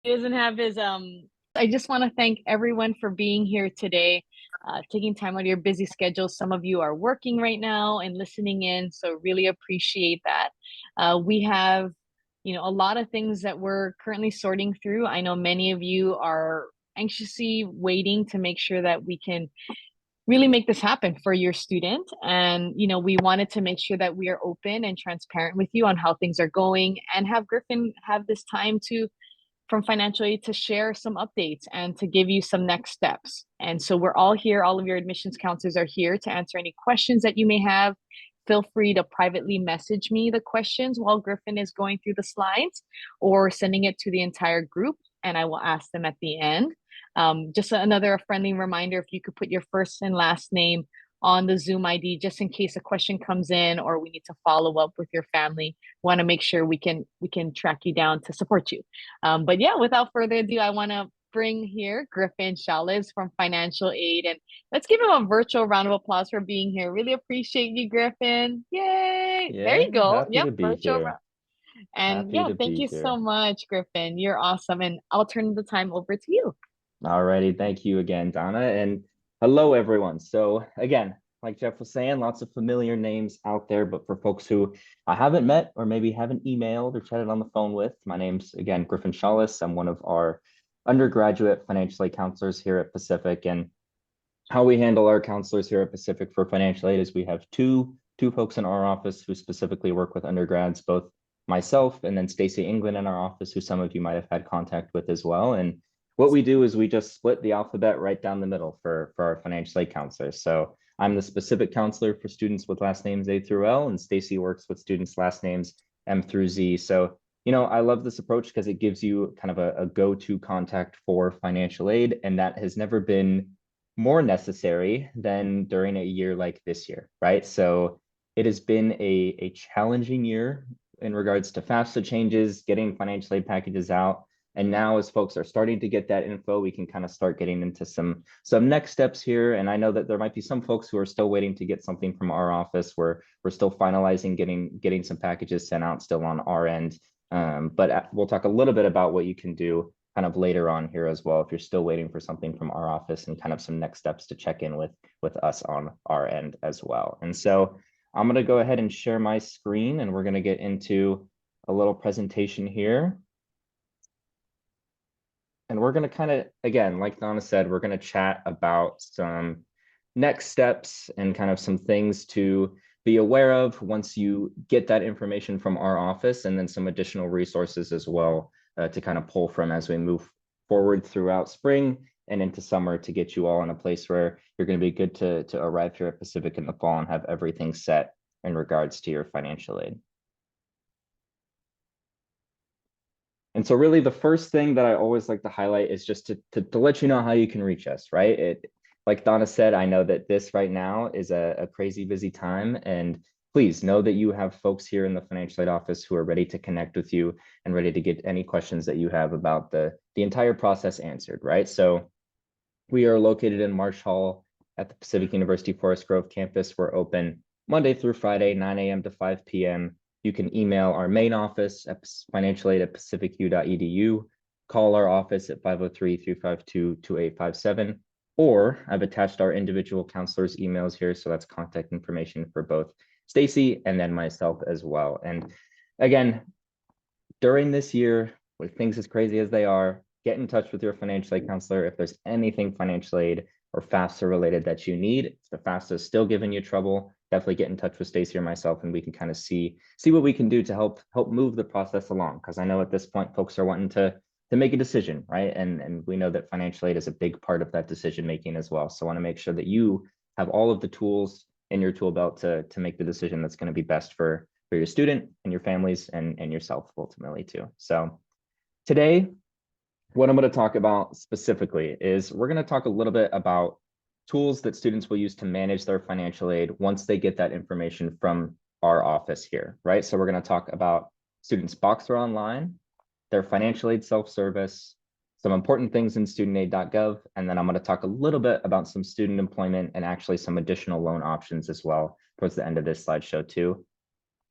He doesn't have his I just want to thank everyone for being here today, taking time out of your busy schedule. Some of you are working right now and listening in, so really appreciate that. We have, a lot of things that we're currently sorting through. I know many of you are anxiously waiting to make sure that we can really make this happen for your student. And, we wanted to make sure that we are open and transparent with you on how things are going and have Griffin have this time to from financial aid to share some updates and to give you some next steps. And so we're all here. All of your admissions counselors are here to answer any questions that you may have. Feel free to privately message me the questions while Griffin is going through the slides or sending it to the entire group, and I will ask them at the end. Just another friendly reminder, if you could put your first and last name on the Zoom ID, just in case a question comes in or we need to follow up with your family. Want to make sure we can track you down to support you. But yeah, without further ado, I want to bring here Griffin Shaulis from Financial Aid, and let's give him a virtual round of applause for being here. Really appreciate you, Griffin. Yay! There you Yeah, go. happy Yep, to be virtual here. round. And Happy yeah, to thank be you so here. much, Griffin. You're awesome, and I'll turn the time over to you. Alrighty, thank you again, Donna, and hello everyone. So again, like Jeff was saying, lots of familiar names out there, but for folks who I haven't met or maybe haven't emailed or chatted on the phone with, my name's again Griffin Shaulis. I'm one of our undergraduate financial aid counselors here at Pacific, and how we handle our counselors here at Pacific for financial aid is we have two folks in our office who specifically work with undergrads, both myself and then Stacie Englund in our office, who some of you might have had contact with as well. And what we do is we just split the alphabet right down the middle for our financial aid counselors. So I'm the specific counselor for students with last names A through L, and Stacie works with students' last names M through Z. So I love this approach because it gives you kind of a go-to contact for financial aid, and that has never been more necessary than during a year like this year, right? So it has been a challenging year in regards to FAFSA changes, getting financial aid packages out. And now as folks are starting to get that info, we can kind of start getting into some next steps here. And I know that there might be some folks who are still waiting to get something from our office. We're still finalizing getting some packages sent out still on our end. But we'll talk a little bit about what you can do kind of later on here as well, if you're still waiting for something from our office, and kind of some next steps to check in with us on our end as well. And so I'm going to go ahead and share my screen, and we're going to get into a little presentation here. And we're going to kind of, again, like Donna said, we're going to chat about some next steps and kind of some things to be aware of once you get that information from our office, and then some additional resources as well to kind of pull from as we move forward throughout spring and into summer, to get you all in a place where you're going to be good to arrive here at Pacific in the fall and have everything set in regards to your financial aid. And so really the first thing that I always like to highlight is just to let you know how you can reach us, right? Like Donna said, I know that this right now is a crazy busy time, and please know that you have folks here in the financial aid office who are ready to connect with you and ready to get any questions that you have about the entire process answered, right? So we are located in Marsh Hall at the Pacific University Forest Grove campus. We're open Monday through Friday, 9 a.m. to 5 p.m. You can email our main office at financialaid@pacificu.edu, call our office at 503-352-2857, or I've attached our individual counselors' emails here. So that's contact information for both Stacie and then myself as well. And again, during this year, with things as crazy as they are, get in touch with your financial aid counselor if there's anything financial aid or FAFSA related that you need. If the FAFSA is still giving you trouble, definitely get in touch with Stacie or myself, and we can kind of see what we can do to help move the process along. Because I know at this point, folks are wanting to make a decision, right? And we know that financial aid is a big part of that decision making as well. So I want to make sure that you have all of the tools in your tool belt to make the decision that's going to be best for your student and your families and yourself ultimately too. So today, what I'm going to talk about specifically is we're going to talk a little bit about tools that students will use to manage their financial aid once they get that information from our office here, right? So we're going to talk about students' Boxer Online, their financial aid self-service, some important things in studentaid.gov, and then I'm going to talk a little bit about some student employment and actually some additional loan options as well towards the end of this slideshow too.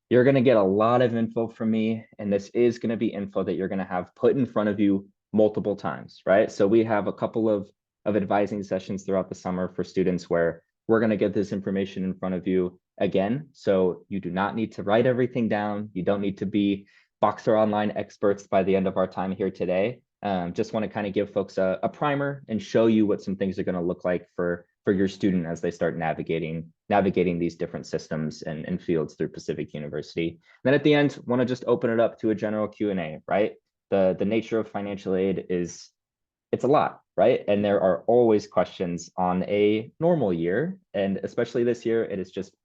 You're going to get a lot of info from me, and this is going to be info that you're going to have put in front of you multiple times, right? So we have a couple of advising sessions throughout the summer for students where we're going to get this information in front of you again. So you do not need to write everything down. You don't need to be Boxer Online experts by the end of our time here today. Just want to kind of give folks a primer and show you what some things are going to look like for your student as they start navigating these different systems and fields through Pacific University. Then at the end, want to just open it up to a general Q&A, right? The nature of financial aid is it's a lot, right? And there are always questions on a normal year, and especially this year, it is just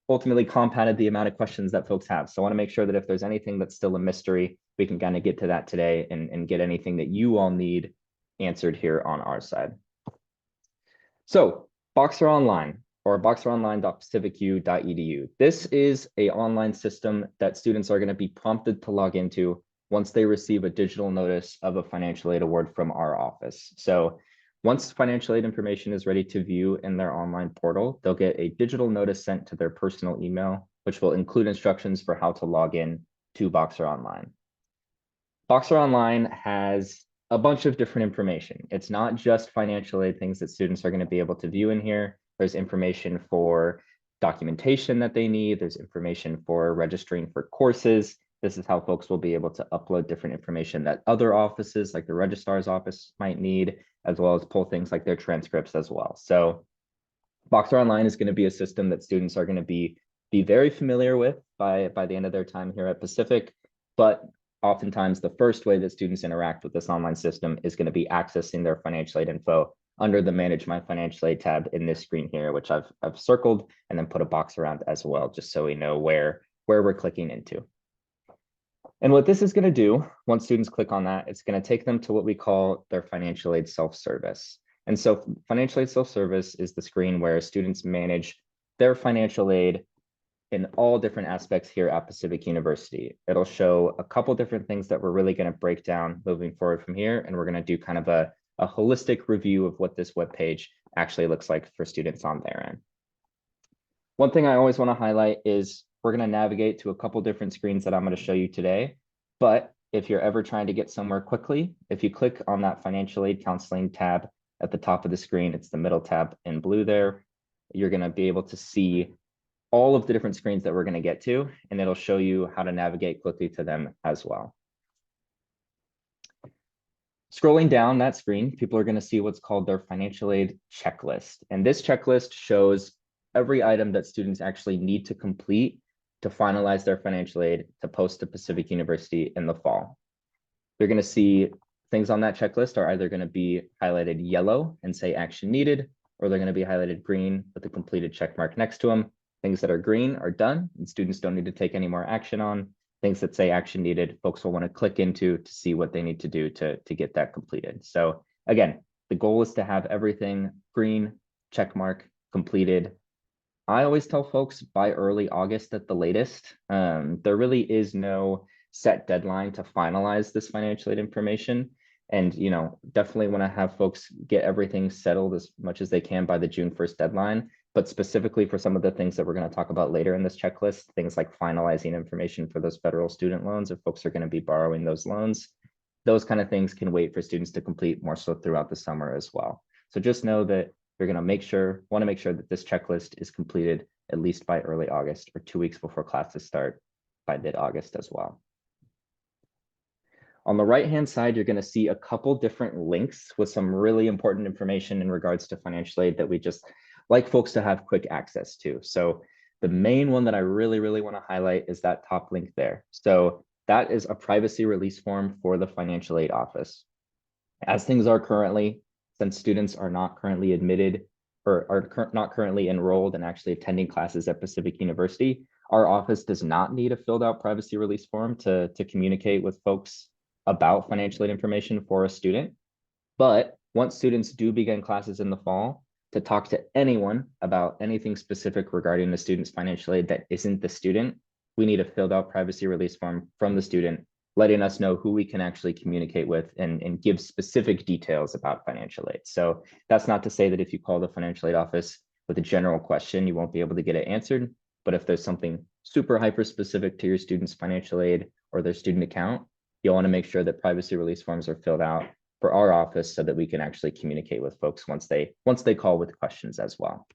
ultimately compounded the amount of questions that folks have. So I want to make sure that if there's anything that's still a mystery, we can kind of get to that today and get anything that you all need answered here on our side. So Boxer Online or boxeronline.pacificu.edu. This is an online system that students are going to be prompted to log into once they receive a digital notice of a financial aid award from our office. So once financial aid information is ready to view in their online portal, they'll get a digital notice sent to their personal email, which will include instructions for how to log in to Boxer Online. Boxer Online has a bunch of different information. It's not just financial aid things that students are going to be able to view in here. There's information for documentation that they need. There's information for registering for courses. This is how folks will be able to upload different information that other offices like the registrar's office might need, as well as pull things like their transcripts as well. So Boxer Online is going to be a system that students are going to be very familiar with by the end of their time here at Pacific. But oftentimes the first way that students interact with this online system is going to be accessing their financial aid info under the Manage My Financial Aid tab in this screen here, which I've circled and then put a box around as well, just so we know where we're clicking into. And what this is going to do, once students click on that, it's going to take them to what we call their financial aid self-service. And so financial aid self-service is the screen where students manage their financial aid in all different aspects here at Pacific University. It'll show a couple different things that we're really going to break down moving forward from here. And we're going to do kind of a holistic review of what this webpage actually looks like for students on their end. One thing I always want to highlight is we're going to navigate to a couple different screens that I'm going to show you today. But if you're ever trying to get somewhere quickly, if you click on that financial aid counseling tab at the top of the screen, it's the middle tab in blue there, you're going to be able to see all of the different screens that we're going to get to, and it'll show you how to navigate quickly to them as well. Scrolling down that screen, people are going to see what's called their financial aid checklist. And this checklist shows every item that students actually need to complete to finalize their financial aid to post to Pacific University in the fall. You're going to see things on that checklist are either going to be highlighted yellow and say action needed, or they're going to be highlighted green with a completed check mark next to them. Things that are green are done and students don't need to take any more action on. Things that say action needed, folks will want to click into to see what they need to do to get that completed. So again, the goal is to have everything green, check mark, completed. I always tell folks by early August at the latest. There really is no set deadline to finalize this financial aid information. And, you know, definitely want to have folks get everything settled as much as they can by the June 1st deadline. But specifically for some of the things that we're going to talk about later in this checklist, things like finalizing information for those federal student loans, if folks are going to be borrowing those loans, those kind of things can wait for students to complete more so throughout the summer as well. So just know that you're going to want to make sure that this checklist is completed at least by early August or 2 weeks before classes start by mid-August as well. On the right-hand side, you're going to see a couple different links with some really important information in regards to financial aid that we just like folks to have quick access to. So the main one that I really want to highlight is that top link there. So that is a privacy release form for the financial aid office. As things are currently, since students are not currently admitted or are not currently enrolled and actually attending classes at Pacific University, our office does not need a filled out privacy release form to communicate with folks about financial aid information for a student. But once students do begin classes in the fall, to talk to anyone about anything specific regarding the student's financial aid that isn't the student, we need a filled out privacy release form from the student, letting us know who we can actually communicate with and give specific details about financial aid. So that's not to say that if you call the financial aid office with a general question, you won't be able to get it answered. But if there's something super hyper specific to your student's financial aid or their student account, you'll want to make sure that privacy release forms are filled out for our office so that we can actually communicate with folks once they call with questions as well.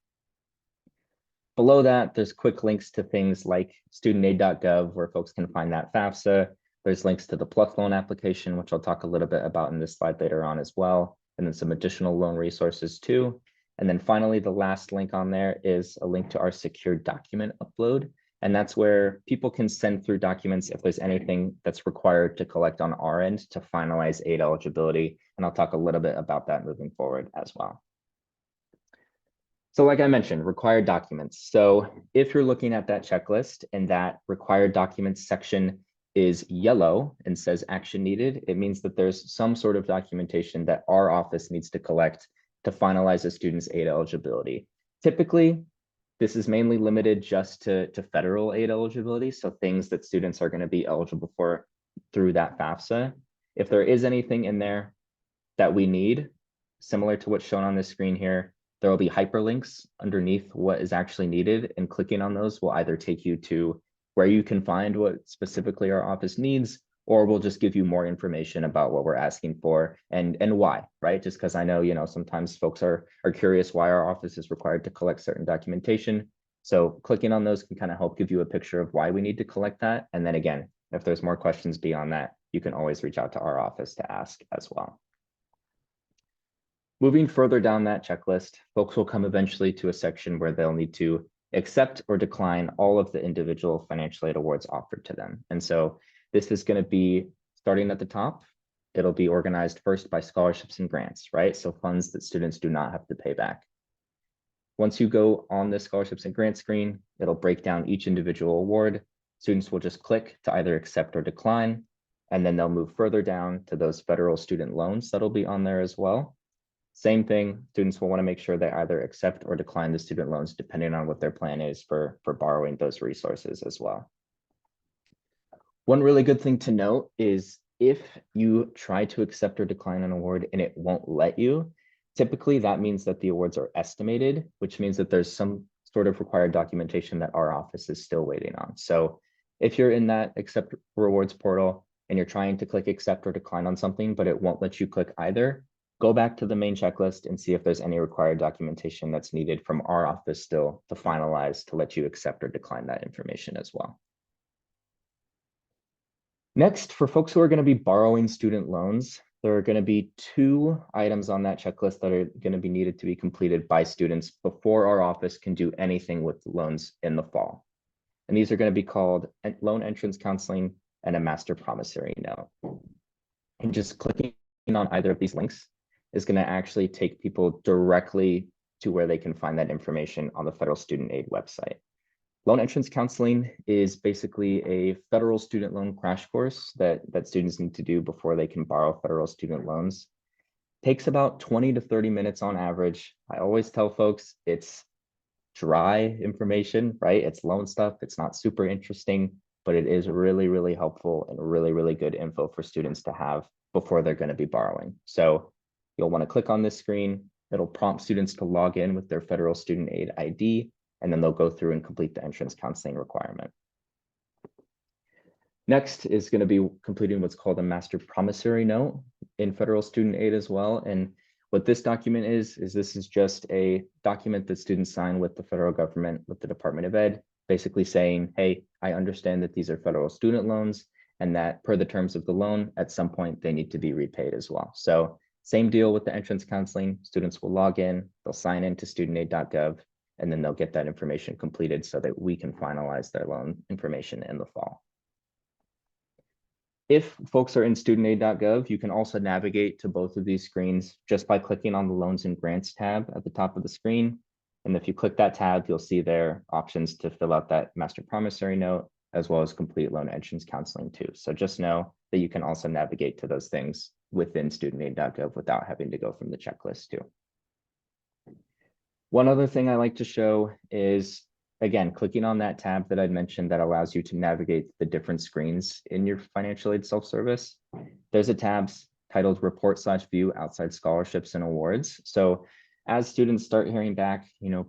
Below that, there's quick links to things like studentaid.gov, where folks can find that FAFSA. There's links to the PLUS loan application, which I'll talk a little bit about in this slide later on as well, and then some additional loan resources too. And then finally, the last link on there is a link to our secured document upload. And that's where people can send through documents if there's anything that's required to collect on our end to finalize aid eligibility. And I'll talk a little bit about that moving forward as well. So like I mentioned, required documents. So if you're looking at that checklist and that required documents section is yellow and says action needed, it means that there's some sort of documentation that our office needs to collect to finalize a student's aid eligibility. Typically, this is mainly limited just to federal aid eligibility, so things that students are going to be eligible for through that FAFSA. If there is anything in there that we need, similar to what's shown on this screen here, there will be hyperlinks underneath what is actually needed, and clicking on those will either take you to where you can find what specifically our office needs, or we'll just give you more information about what we're asking for and why, right? Just because I know, sometimes folks are curious why our office is required to collect certain documentation. So clicking on those can kind of help give you a picture of why we need to collect that. And then again, if there's more questions beyond that, you can always reach out to our office to ask as well. Moving further down that checklist, folks will come eventually to a section where they'll need to accept or decline all of the individual financial aid awards offered to them. And so this is going to be starting at the top. It'll be organized first by scholarships and grants, right? So funds that students do not have to pay back. Once you go on the scholarships and grants screen, it'll break down each individual award. Students will just click to either accept or decline, and then they'll move further down to those federal student loans that'll be on there as well. Same thing, students will want to make sure they either accept or decline the student loans depending on what their plan is for borrowing those resources as well. One really good thing to note is if you try to accept or decline an award and it won't let you, typically that means that the awards are estimated, which means that there's some sort of required documentation that our office is still waiting on. So if you're in that accept rewards portal and you're trying to click accept or decline on something, but it won't let you click either, go back to the main checklist and see if there's any required documentation that's needed from our office still to finalize to let you accept or decline that information as well. Next, for folks who are going to be borrowing student loans, there are going to be 2 items on that checklist that are going to be needed to be completed by students before our office can do anything with loans in the fall. And these are going to be called loan entrance counseling and a master promissory note. And just clicking on either of these links is going to actually take people directly to where they can find that information on the federal student aid website. Loan entrance counseling is basically a federal student loan crash course that students need to do before they can borrow federal student loans. Takes about 20 to 30 minutes on average. I always tell folks it's dry information, right? It's loan stuff. It's not super interesting, but it is really, really helpful and really, really good info for students to have before they're going to be borrowing. So you'll want to click on this screen. It'll prompt students to log in with their federal student aid ID, and then they'll go through and complete the entrance counseling requirement. Next is going to be completing what's called a master promissory note in federal student aid as well. And what this document is this is just a document that students sign with the federal government, with the Department of Ed, basically saying, hey, I understand that these are federal student loans and that per the terms of the loan, at some point they need to be repaid as well. So same deal with the entrance counseling. Students will log in, they'll sign into studentaid.gov, and then they'll get that information completed so that we can finalize their loan information in the fall. If folks are in studentaid.gov, you can also navigate to both of these screens just by clicking on the Loans and Grants tab at the top of the screen. And if you click that tab, you'll see there options to fill out that master promissory note, as well as complete loan entrance counseling too. So just know that you can also navigate to those things within studentaid.gov without having to go from the checklist too. One other thing I like to show is, again, clicking on that tab that I'd mentioned that allows you to navigate the different screens in your financial aid self-service. There's a tab titled Report/View Outside Scholarships and Awards. So as students start hearing back,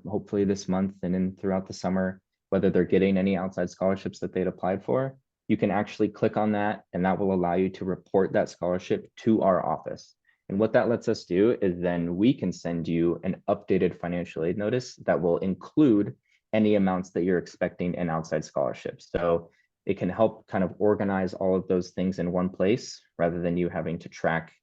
hopefully this month and then throughout the summer, whether they're getting any outside scholarships that they'd applied for, you can actually click on that, and that will allow you to report that scholarship to our office. And what that lets us do is then we can send you an updated financial aid notice that will include any amounts that you're expecting in outside scholarships. So it can help kind of organize all of those things in one place rather than you having to track,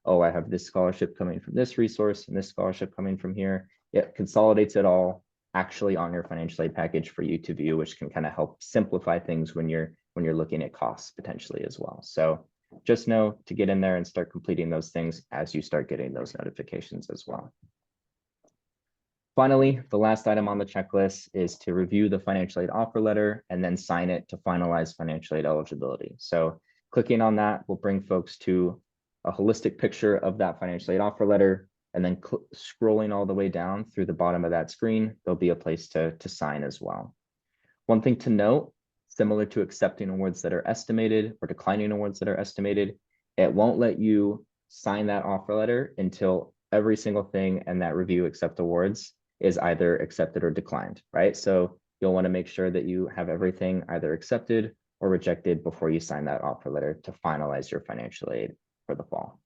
oh, I have this scholarship coming from this resource and this scholarship coming from here. It consolidates it all actually on your financial aid package for you to view, which can kind of help simplify things when you're looking at costs potentially as well. So just know to get in there and start completing those things as you start getting those notifications as well. Finally, the last item on the checklist is to review the financial aid offer letter and then sign it to finalize financial aid eligibility. So clicking on that will bring folks to a holistic picture of that financial aid offer letter, and then scrolling all the way down through the bottom of that screen, there'll be a place to sign as well. One thing to note, similar to accepting awards that are estimated or declining awards that are estimated, it won't let you sign that offer letter until every single thing in that review accept awards is either accepted or declined, right? So you'll want to make sure that you have everything either accepted or rejected before you sign that offer letter to finalize your financial aid for the fall.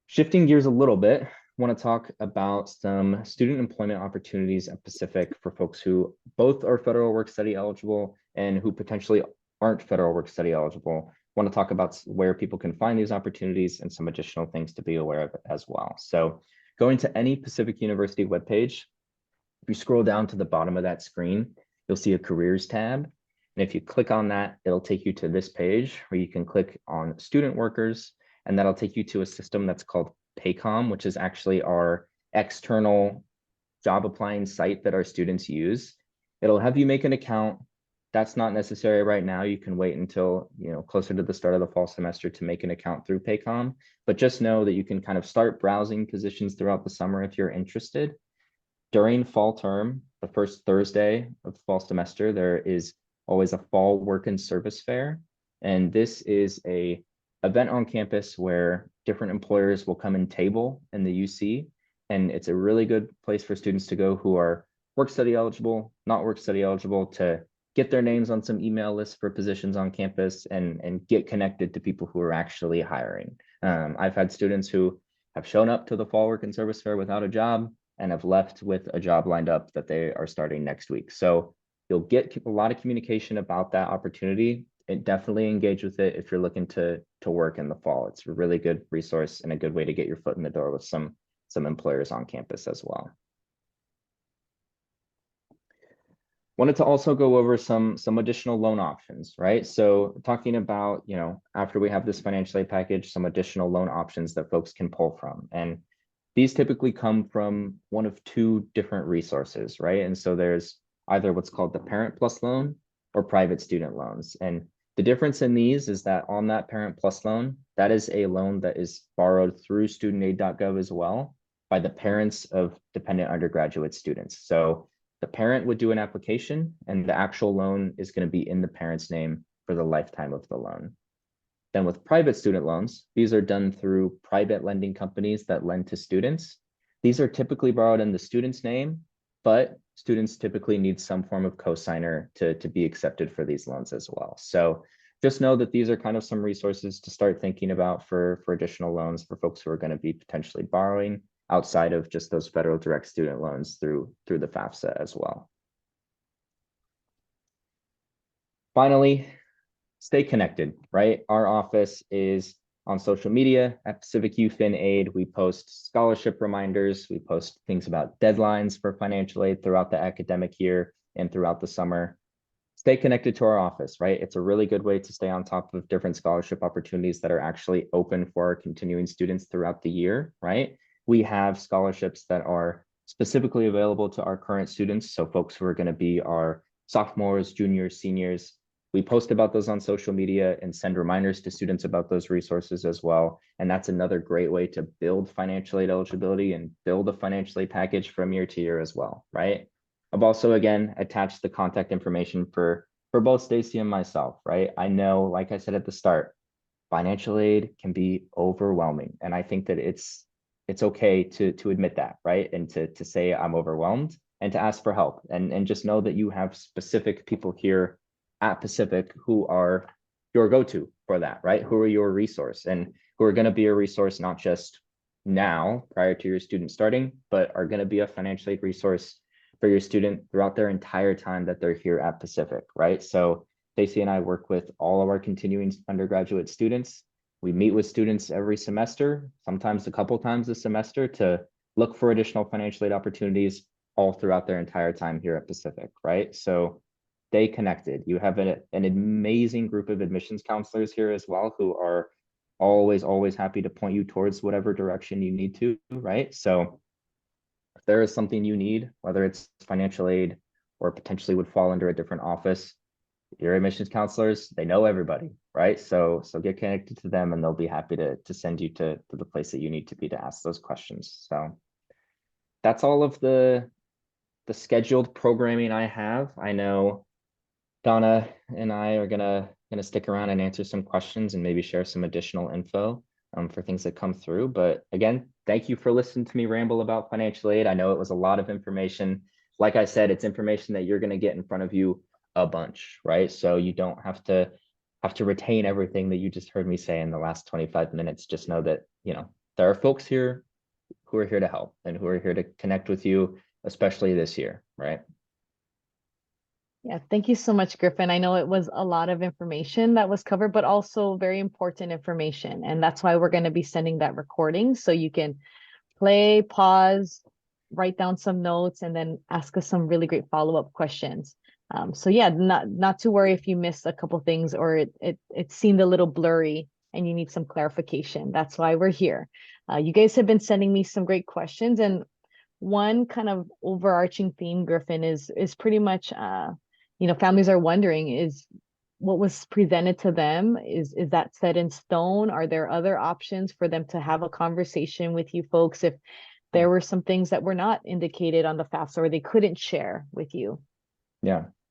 Shifting gears a little bit, I want to talk about some student employment opportunities at Pacific for folks who both are federal work study eligible and who potentially aren't federal work study eligible. I want to talk about where people can find these opportunities and some additional things to be aware of as well. So going to any Pacific University webpage, if you scroll down to the bottom of that screen, you'll see a careers tab. And if you click on that, it'll take you to this page where you can click on student workers, and that'll take you to a system that's called Paycom, which is actually our external job applying site that our students use. It'll have you make an account. That's not necessary right now. You can wait until closer to the start of the fall semester to make an account through Paycom. But just know that you can kind of start browsing positions throughout the summer if you're interested. During fall term, the first Thursday of the fall semester, there is always a fall work and service fair. And this is a event on campus where different employers will come and table in the UC. And it's a really good place for students to go who are work study eligible, not work study eligible, to get their names on some email lists for positions on campus and get connected to people who are actually hiring. I've had students who have shown up to the fall work and service fair without a job and have left with a job lined up that they are starting next week. So you'll get a lot of communication about that opportunity, and definitely engage with it if you're looking to work in the fall. It's a really good resource and a good way to get your foot in the door with some employers on campus as well. Wanted to also go over some additional loan options, right? So talking about, after we have this financial aid package, some additional loan options that folks can pull from. And these typically come from one of two different resources, right? And so there's either what's called the Parent Plus loan or private student loans. And the difference in these is that on that Parent Plus loan, that is a loan that is borrowed through aid.gov as well by the parents of dependent undergraduate students. So the parent would do an application and the actual loan is going to be in the parent's name for the lifetime of the loan. Then with private student loans, these are done through private lending companies that lend to students. These are typically borrowed in the student's name, but students typically need some form of cosigner to be accepted for these loans as well. So just know that these are kind of some resources to start thinking about for additional loans for folks who are going to be potentially borrowing outside of just those federal direct student loans through the FAFSA as well. Finally, stay connected, right? Our office is on social media at Pacific U Fin Aid. We post scholarship reminders. We post things about deadlines for financial aid throughout the academic year and throughout the summer. Stay connected to our office, right? It's a really good way to stay on top of different scholarship opportunities that are actually open for our continuing students throughout the year, right? We have scholarships that are specifically available to our current students. So folks who are going to be our sophomores, juniors, seniors, we post about those on social media and send reminders to students about those resources as well. And that's another great way to build financial aid eligibility and build a financial aid package from year to year as well, right? I've also, again, attached the contact information for both Stacie and myself, right? I know, like I said at the start, financial aid can be overwhelming. And I think that it's okay to admit that, right? And to say I'm overwhelmed and to ask for help and just know that you have specific people here at Pacific who are your go-to for that, right? Who are your resource and who are going to be a resource not just now prior to your student starting, but are going to be a financial aid resource for your student throughout their entire time that they're here at Pacific, right? So Stacie and I work with all of our continuing undergraduate students. We meet with students every semester, sometimes a couple times a semester, to look for additional financial aid opportunities all throughout their entire time here at Pacific, right? So stay connected. You have an amazing group of admissions counselors here as well who are always happy to point you towards whatever direction you need to, right? So if there is something you need, whether it's financial aid or potentially would fall under a different office, your admissions counselors, they know everybody, right? So get connected to them and they'll be happy to send you to the place that you need to be to ask those questions. So that's all of the scheduled programming I have. I know Donna and I are gonna stick around and answer some questions and maybe share some additional info for things that come through. But again, thank you for listening to me ramble about financial aid. I know it was a lot of information. Like I said, it's information that you're gonna get in front of you a bunch, right? So you don't have to retain everything that you just heard me say in the last 25 minutes. Just know that, you know, there are folks here who are here to help and who are here to connect with you, especially this year, right? Yeah, thank you so much, Griffin. I know it was a lot of information that was covered, but also very important information. And that's why we're going to be sending that recording so you can play, pause, write down some notes, and then ask us some really great follow-up questions. So yeah, not to worry if you missed a couple things or it seemed a little blurry and you need some clarification. That's why we're here. You guys have been sending me some great questions, and one kind of overarching theme, Griffin, is pretty much families are wondering, is what was presented to them, is that set in stone? Are there other options for them to have a conversation with you folks if there were some things that were not indicated on the FAFSA or they couldn't share with you?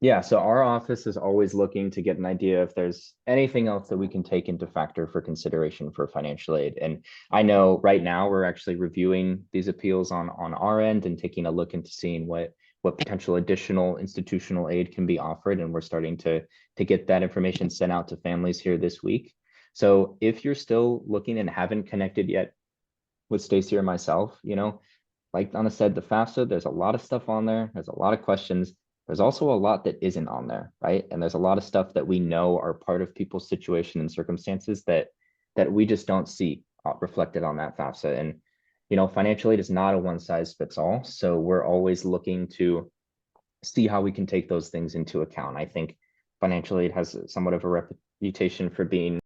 Yeah. So our office is always looking to get an idea if there's anything else that we can take into factor for consideration for financial aid. And I know right now we're actually reviewing these appeals on our end and taking a look into seeing what potential additional institutional aid can be offered. And we're starting to get that information sent out to families here this week. So if you're still looking and haven't connected yet with Stacie or myself, you know, like Donna said, the FAFSA, there's a lot of stuff on there. There's a lot of questions. There's also a lot that isn't on there, right? And there's a lot of stuff that we know are part of people's situation and circumstances that we just don't see reflected on that FAFSA. And, you know, financial aid is not a one size fits all. So we're always looking to see how we can take those things into account. I think financial aid has somewhat of a reputation for being